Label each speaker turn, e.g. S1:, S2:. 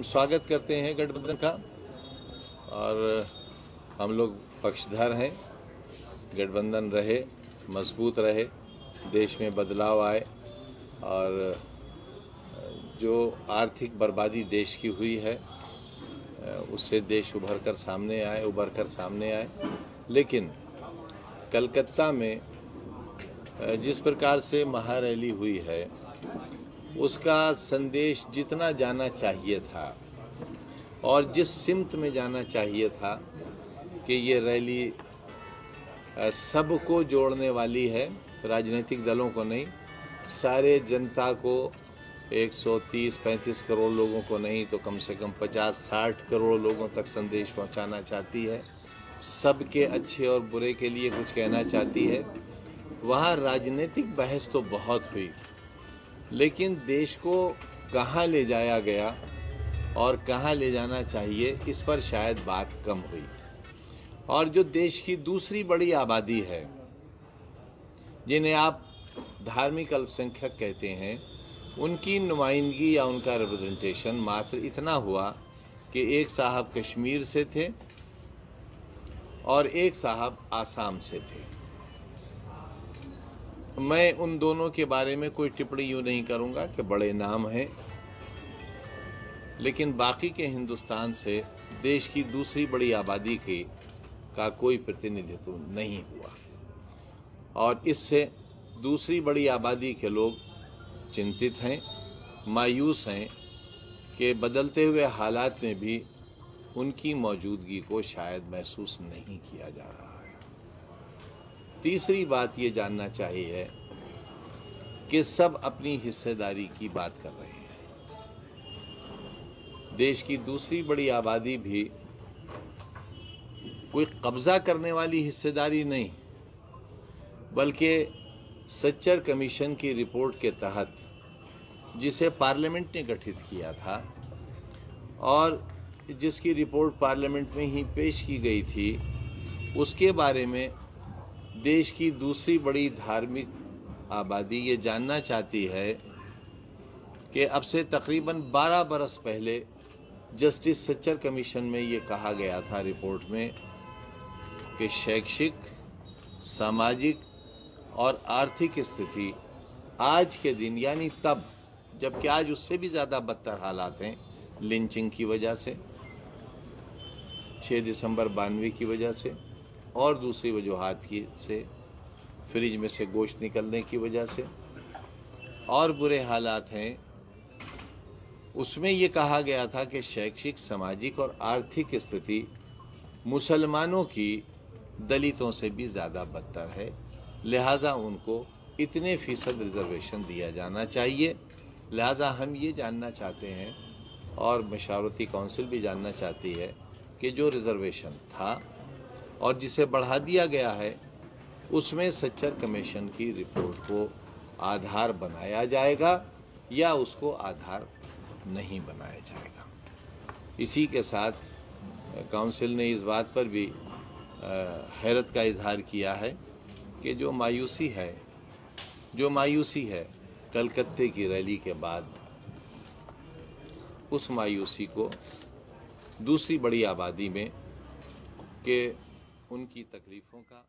S1: हम स्वागत करते हैं गठबंधन का और हम लोग पक्षधर हैं। गठबंधन रहे, मजबूत रहे, देश में बदलाव आए और जो आर्थिक बर्बादी देश की हुई है उससे देश उभर कर सामने आए। लेकिन कलकत्ता में जिस प्रकार से महारैली हुई है उसका संदेश जितना जाना चाहिए था और जिस सिमत में जाना चाहिए था कि ये रैली सबको जोड़ने वाली है, राजनीतिक दलों को नहीं, सारे जनता को, 130-35 करोड़ लोगों को नहीं तो कम से कम 50-60 करोड़ लोगों तक संदेश पहुंचाना चाहती है, सबके अच्छे और बुरे के लिए कुछ कहना चाहती है। वहाँ राजनीतिक बहस तो बहुत हुई, लेकिन देश को कहाँ ले जाया गया और कहाँ ले जाना चाहिए इस पर शायद बात कम हुई। और जो देश की दूसरी बड़ी आबादी है, जिन्हें आप धार्मिक अल्पसंख्यक कहते हैं, उनकी नुमाइंदगी या उनका रिप्रेजेंटेशन मात्र इतना हुआ कि एक साहब कश्मीर से थे और एक साहब आसाम से थे। मैं उन दोनों के बारे में कोई टिप्पणी यूँ नहीं करूँगा कि बड़े नाम हैं, लेकिन बाकी के हिंदुस्तान से देश की दूसरी बड़ी आबादी का कोई प्रतिनिधित्व नहीं हुआ और इससे दूसरी बड़ी आबादी के लोग चिंतित हैं, मायूस हैं कि बदलते हुए हालात में भी उनकी मौजूदगी को शायद महसूस नहीं किया जा रहा है। तीसरी बात ये जानना चाहिए कि सब अपनी हिस्सेदारी की बात कर रहे हैं। देश की दूसरी बड़ी आबादी भी कोई कब्जा करने वाली हिस्सेदारी नहीं, बल्कि सच्चर कमीशन की रिपोर्ट के तहत, जिसे पार्लियामेंट ने गठित किया था और जिसकी रिपोर्ट पार्लियामेंट में ही पेश की गई थी, उसके बारे में देश की दूसरी बड़ी धार्मिक आबादी ये जानना चाहती है कि अब से तकरीबन 12 बरस पहले जस्टिस सच्चर कमीशन में ये कहा गया था रिपोर्ट में कि शैक्षिक, सामाजिक और आर्थिक स्थिति आज के दिन, यानी तब, जबकि आज उससे भी ज़्यादा बदतर हालात हैं, लिंचिंग की वजह से, 6 दिसंबर 92 की वजह से और दूसरी वजूहात की से, फ्रिज में से गोश्त निकलने की वजह से और बुरे हालात हैं। उसमें ये कहा गया था कि शैक्षिक, सामाजिक और आर्थिक स्थिति मुसलमानों की दलितों से भी ज़्यादा बदतर है, लिहाजा उनको इतने फीसद रिजर्वेशन दिया जाना चाहिए। लिहाजा हम ये जानना चाहते हैं और मशावरती काउंसिल भी जानना चाहती है कि जो रिजर्वेशन था और जिसे बढ़ा दिया गया है, उसमें सच्चर कमीशन की रिपोर्ट को आधार बनाया जाएगा या उसको आधार नहीं बनाया जाएगा। इसी के साथ काउंसिल ने इस बात पर भी हैरत का इजहार किया है कि जो मायूसी है कलकत्ते की रैली के बाद, उस मायूसी को दूसरी बड़ी आबादी में कि उनकी तकलीफ़ों का